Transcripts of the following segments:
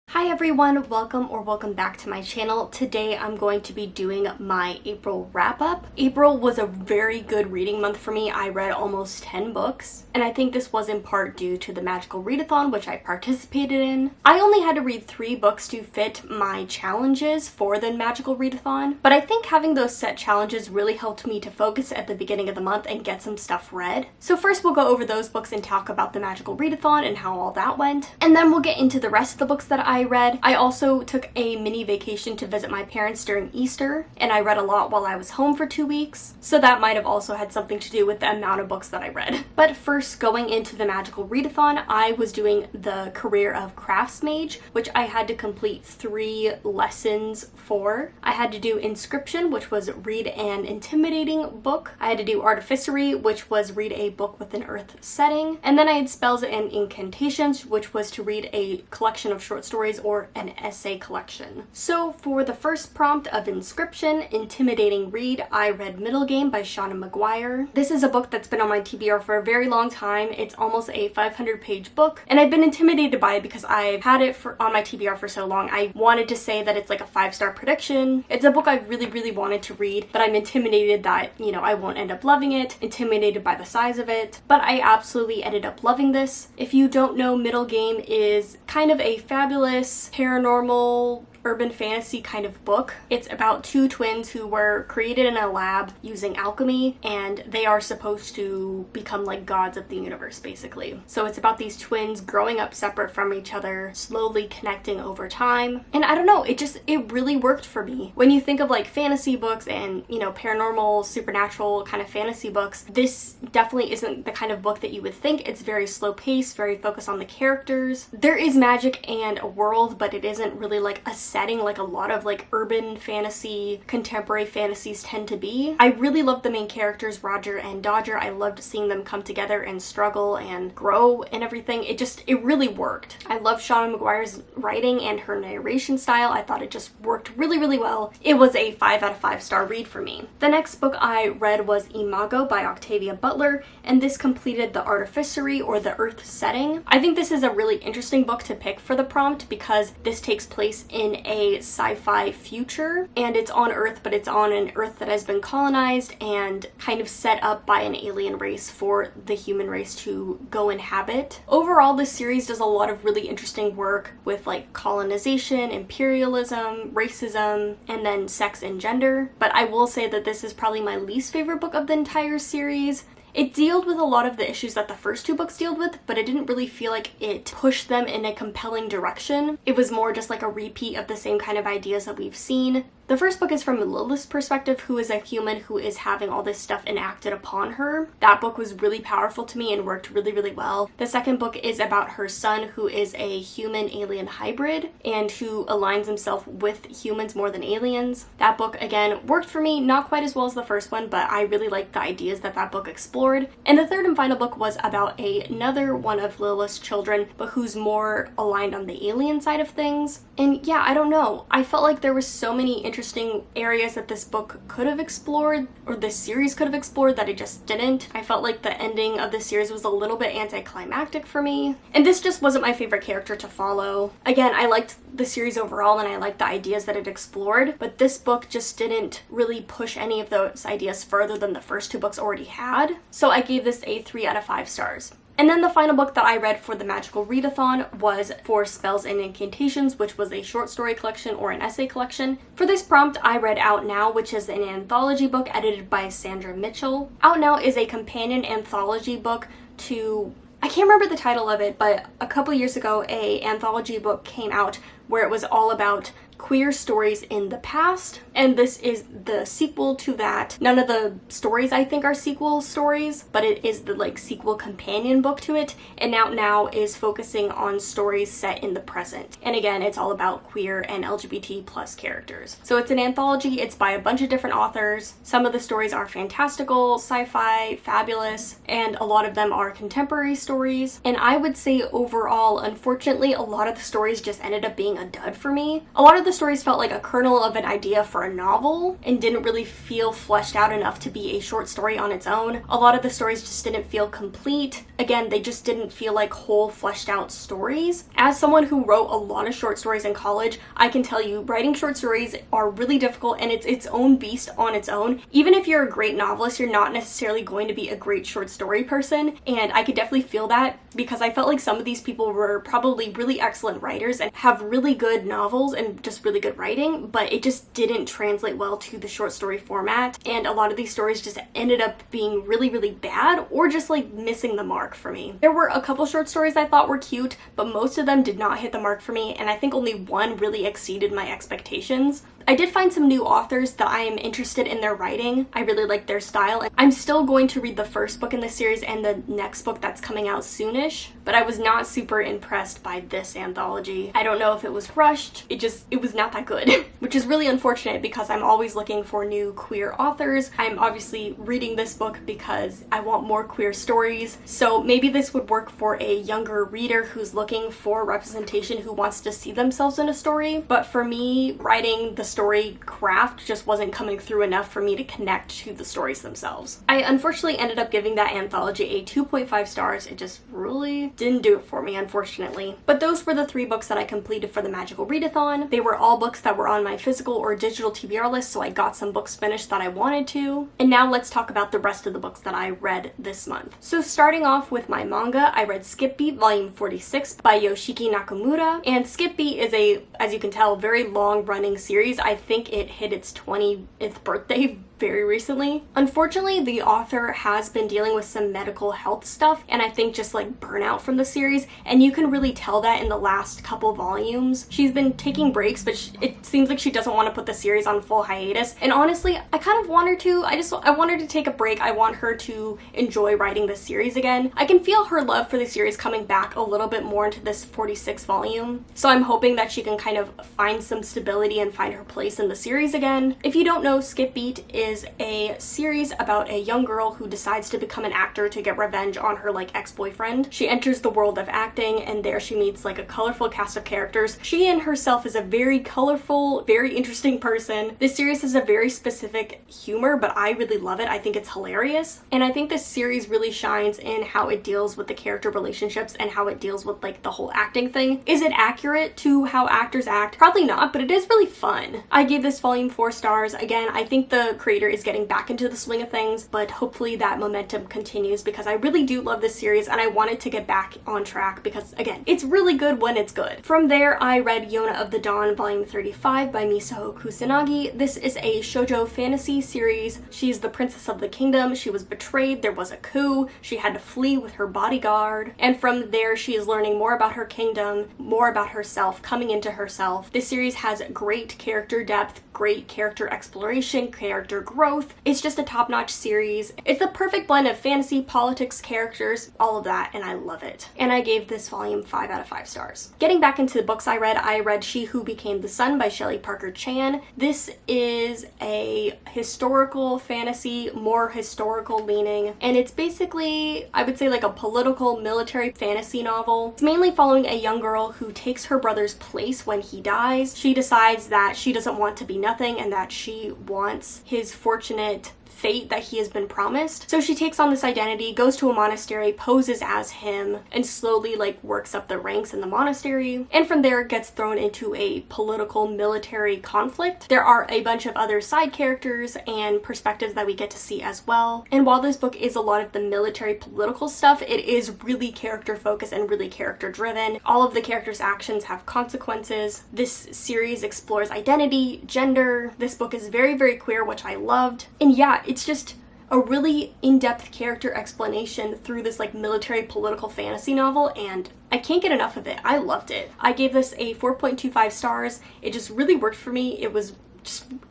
Hi everyone, welcome back to my channel. Today I'm going to be doing my April wrap-up. April was a very good reading month for me. I read almost 10 books, and I think this was in part due to the Magical Readathon, which I participated in. I only had to read 3 books to fit my challenges for the Magical Readathon, but I think having those set challenges really helped me to focus at the beginning of the month and get some stuff read. So first we'll go over those books and talk about the Magical Readathon and how all that went, and then we'll get into the rest of the books that I read. I also took a mini vacation to visit my parents during Easter, and I read a lot while I was home for 2 weeks, so that might have also had something to do with the amount of books that I read. But first, going into the Magical Readathon, I was doing the Career of Crafts Mage, which I had to complete 3 lessons for. I had to do Inscription, which was read an intimidating book. I had to do Artificery, which was read a book with an earth setting. And then I had Spells and Incantations, which was to read a collection of short stories or an essay collection. So for the first prompt of Inscription, Intimidating Read, I read Middle Game by Shauna Maguire. This is a book that's been on my TBR for a very long time. It's almost a 500-page book, and I've been intimidated by it because I've had it on my TBR for so long. I wanted to say that it's like a 5-star prediction. It's a book I really wanted to read, but I'm intimidated that, I won't end up loving it, intimidated by the size of it, but I absolutely ended up loving this. If you don't know, Middle Game is kind of a fabulous paranormal urban fantasy kind of book. It's about 2 twins who were created in a lab using alchemy, and they are supposed to become like gods of the universe, basically. So it's about these twins growing up separate from each other, slowly connecting over time. And I don't know, it really worked for me. When you think of like fantasy books and, paranormal, supernatural kind of fantasy books, this definitely isn't the kind of book that you would think. It's very slow paced, very focused on the characters. There is magic and a world, but it isn't really like a setting like a lot of like urban fantasy, contemporary fantasies tend to be. I really loved the main characters, Roger and Dodger. I loved seeing them come together and struggle and grow and everything. It really worked. I love Shauna Maguire's writing and her narration style. I thought it just worked really well. It was a 5 out of 5 star read for me. The next book I read was Imago by Octavia Butler, and this completed the Artificery or the Earth setting. I think this is a really interesting book to pick for the prompt because this takes place in a sci-fi future, and it's on Earth, but it's on an Earth that has been colonized and kind of set up by an alien race for the human race to go inhabit. Overall, this series does a lot of really interesting work with like colonization, imperialism, racism, and then sex and gender. But I will say that this is probably my least favorite book of the entire series. It dealt with a lot of the issues that the first 2 books dealt with, but it didn't really feel like it pushed them in a compelling direction. It was more just like a repeat of the same kind of ideas that we've seen. The first book is from Lilith's perspective, who is a human who is having all this stuff enacted upon her. That book was really powerful to me and worked really well. The second book is about her son, who is a human-alien hybrid and who aligns himself with humans more than aliens. That book, again, worked for me, not quite as well as the first one, but I really liked the ideas that book explored. And the third and final book was about another one of Lilith's children, but who's more aligned on the alien side of things. And yeah, I don't know. I felt like there were so many interesting areas that this book could have explored, or this series could have explored, that it just didn't. I felt like the ending of this series was a little bit anticlimactic for me, and this just wasn't my favorite character to follow. Again, I liked the series overall and I liked the ideas that it explored, but this book just didn't really push any of those ideas further than the first 2 books already had. So I gave this a 3 out of 5 stars. And then the final book that I read for the Magical Readathon was for Spells and Incantations, which was a short story collection or an essay collection. For this prompt, I read Out Now, which is an anthology book edited by Sandra Mitchell. Out Now is a companion anthology book to, I can't remember the title of it, but a couple years ago, an anthology book came out where it was all about queer stories in the past, and this is the sequel to that. None of the stories I think are sequel stories, but it is the sequel companion book to it, and Out Now is focusing on stories set in the present. And again, it's all about queer and LGBT plus characters. So it's an anthology, it's by a bunch of different authors. Some of the stories are fantastical, sci-fi, fabulous, and a lot of them are contemporary stories. And I would say overall, unfortunately, a lot of the stories just ended up being a dud for me. A lot of of the stories felt like a kernel of an idea for a novel and didn't really feel fleshed out enough to be a short story on its own. A lot of the stories just didn't feel complete. Again, they just didn't feel like whole fleshed out stories. As someone who wrote a lot of short stories in college, I can tell you writing short stories are really difficult, and it's its own beast on its own. Even if you're a great novelist, you're not necessarily going to be a great short story person, and I could definitely feel that because I felt like some of these people were probably really excellent writers and have really good novels and just really good writing, but it just didn't translate well to the short story format, and a lot of these stories just ended up being really, really bad or just like missing the mark for me. There were a couple short stories I thought were cute, but most of them did not hit the mark for me, and I think only one really exceeded my expectations. I did find some new authors that I am interested in their writing. I really like their style, and I'm still going to read the first book in this series and the next book that's coming out soonish, but I was not super impressed by this anthology. I don't know if it was rushed, it was not that good, which is really unfortunate because I'm always looking for new queer authors. I'm obviously reading this book because I want more queer stories, so maybe this would work for a younger reader who's looking for representation, who wants to see themselves in a story, but for me, writing the story craft just wasn't coming through enough for me to connect to the stories themselves. I unfortunately ended up giving that anthology a 2.5 stars. It just really didn't do it for me, unfortunately. But those were the 3 books that I completed for the Magical Readathon. They were all books that were on my physical or digital TBR list, so I got some books finished that I wanted to. And now let's talk about the rest of the books that I read this month. So starting off with my manga, I read Skippy Volume 46 by Yoshiki Nakamura, and Skippy is a, as you can tell, very long-running series. I think it hit its 20th birthday very recently. Unfortunately, the author has been dealing with some medical health stuff, and I think just like burnout from the series, and you can really tell that in the last couple volumes. She's been taking breaks, but it seems like she doesn't want to put the series on full hiatus, and honestly, I kind of want her to. I want her to take a break. I want her to enjoy writing this series again. I can feel her love for the series coming back a little bit more into this 46 volume, so I'm hoping that she can kind of find some stability and find her place in the series again. If you don't know, Skip Beat is a series about a young girl who decides to become an actor to get revenge on her ex-boyfriend. She enters the world of acting, and there she meets a colorful cast of characters. She in herself is a very colorful, very interesting person. This series has a very specific humor, but I really love it. I think it's hilarious, and I think this series really shines in how it deals with the character relationships and how it deals with the whole acting thing. Is it accurate to how actors act? Probably not, but it is really fun. I gave this volume 4 stars. Again, I think the creator is getting back into the swing of things, but hopefully that momentum continues because I really do love this series and I want it to get back on track because, again, it's really good when it's good. From there, I read Yona of the Dawn Volume 35 by Misaho Kusanagi. This is a shoujo fantasy series. She's the princess of the kingdom. She was betrayed. There was a coup. She had to flee with her bodyguard. And from there, she is learning more about her kingdom, more about herself, coming into herself. This series has great character depth, great character exploration, character growth. It's just a top-notch series. It's the perfect blend of fantasy, politics, characters, all of that, and I love it. And I gave this volume 5 out of 5 stars. Getting back into the books I read She Who Became the Sun by Shelley Parker Chan. This is a historical fantasy, more historical leaning, and it's basically, I would say, a political military fantasy novel. It's mainly following a young girl who takes her brother's place when he dies. She decides that she doesn't want to be nothing and that she wants his fortunate fate that he has been promised. So she takes on this identity, goes to a monastery, poses as him, and slowly works up the ranks in the monastery. And from there gets thrown into a political military conflict. There are a bunch of other side characters and perspectives that we get to see as well. And while this book is a lot of the military political stuff, it is really character focused and really character driven. All of the characters' actions have consequences. This series explores identity, gender. This book is very, very queer, which I loved. And yeah, it's just a really in-depth character explanation through this military political fantasy novel, and I can't get enough of it. I loved it. I gave this a 4.25 stars. It just really worked for me. It was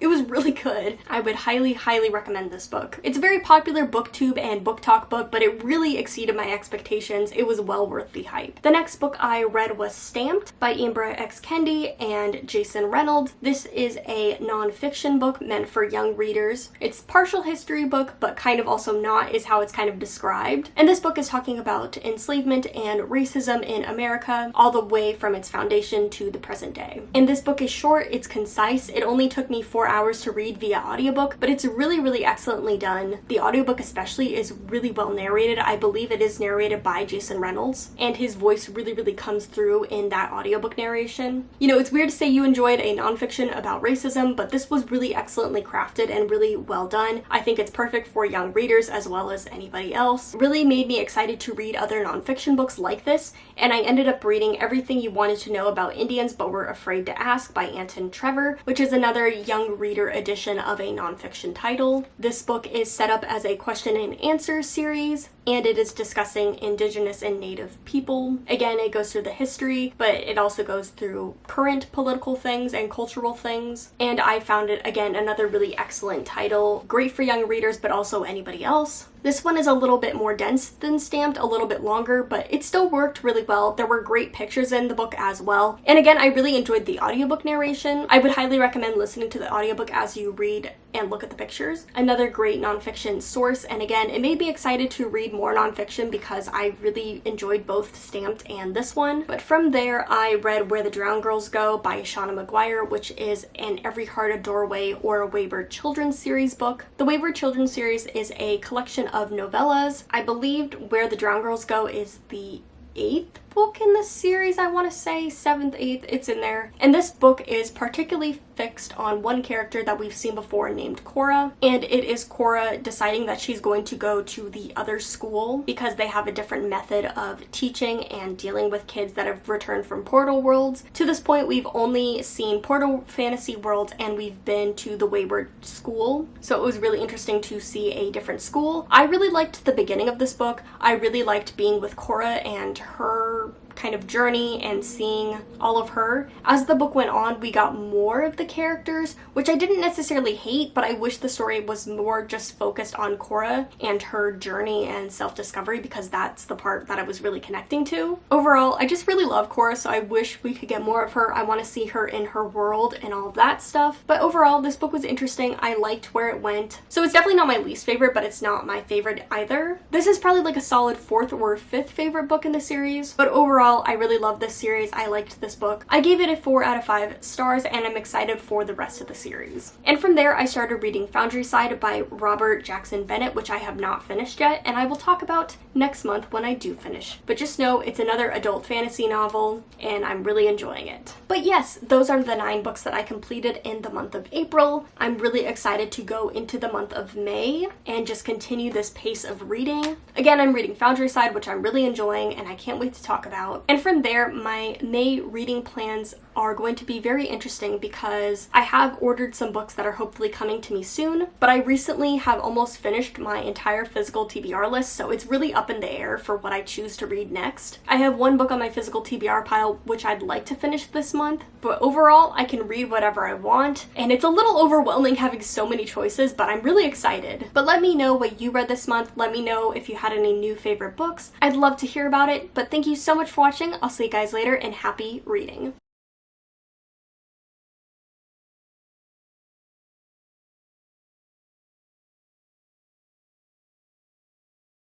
it was really good. I would highly recommend this book. It's a very popular booktube and book talk book, but it really exceeded my expectations. It was well worth the hype. The next book I read was Stamped by Ambra X. Kendi and Jason Reynolds. This is a non-fiction book meant for young readers. It's partial history book, but kind of also not, is how it's kind of described. And this book is talking about enslavement and racism in America, all the way from its foundation to the present day. And this book is short, it's concise. It only took me 4 hours to read via audiobook, but it's really excellently done. The audiobook especially is really well narrated. I believe it is narrated by Jason Reynolds, and his voice really comes through in that audiobook narration. You know, it's weird to say you enjoyed a nonfiction about racism, but this was really excellently crafted and really well done. I think it's perfect for young readers as well as anybody else. Really made me excited to read other nonfiction books like this, and I ended up reading Everything You Wanted to Know About Indians But Were Afraid to Ask by Anton Trevor, which is another young reader edition of a nonfiction title. This book is set up as a question and answer series, and it is discussing Indigenous and Native people. Again, it goes through the history, but it also goes through current political things and cultural things. And I found it, again, another really excellent title. Great for young readers, but also anybody else. This one is a little bit more dense than Stamped, a little bit longer, but it still worked really well. There were great pictures in the book as well. And again, I really enjoyed the audiobook narration. I would highly recommend listening to the audiobook as you read and look at the pictures. Another great nonfiction source, and again, it made me excited to read more nonfiction because I really enjoyed both Stamped and this one. But from there, I read Where the Drowned Girls Go by Shauna McGuire, which is an Every Heart a Doorway or a Wayward Children series book. The Wayward Children series is a collection of novellas. I believed Where the Drowned Girls Go is the 8th book in this series, I want to say 7th, 8th, it's in there. And this book is particularly fixed on one character that we've seen before named Cora, and it is Cora deciding that she's going to go to the other school because they have a different method of teaching and dealing with kids that have returned from Portal Worlds. To this point, we've only seen Portal Fantasy Worlds and we've been to the Wayward School, so it was really interesting to see a different school. I really liked the beginning of this book. I really liked being with Cora and her kind of journey and seeing all of her. As the book went on, we got more of the characters, which I didn't necessarily hate, but I wish the story was more just focused on Cora and her journey and self-discovery, because that's the part that I was really connecting to. Overall, I just really love Cora, so I wish we could get more of her. I want to see her in her world and all of that stuff. But overall, this book was interesting. I liked where it went. So it's definitely not my least favorite, but it's not my favorite either. This is probably like a solid 4th or 5th favorite book in the series, but overall, I really love this series. I liked this book. I gave it a 4 out of 5 stars, and I'm excited for the rest of the series. And from there, I started reading Foundryside by Robert Jackson Bennett, which I have not finished yet, and I will talk about next month when I do finish. But just know it's another adult fantasy novel, and I'm really enjoying it. But yes, those are the 9 books that I completed in the month of April. I'm really excited to go into the month of May and just continue this pace of reading. Again, I'm reading Foundryside, which I'm really enjoying, and I can't wait to talk about. And from there, my May reading plans are going to be very interesting because I have ordered some books that are hopefully coming to me soon, but I recently have almost finished my entire physical TBR list, so it's really up in the air for what I choose to read next. I have one book on my physical TBR pile which I'd like to finish this month, but overall I can read whatever I want, and it's a little overwhelming having so many choices, but I'm really excited. But let me know what you read this month. Let me know if you had any new favorite books. I'd love to hear about it, but thank you so much for watching. I'll see you guys later, and happy reading.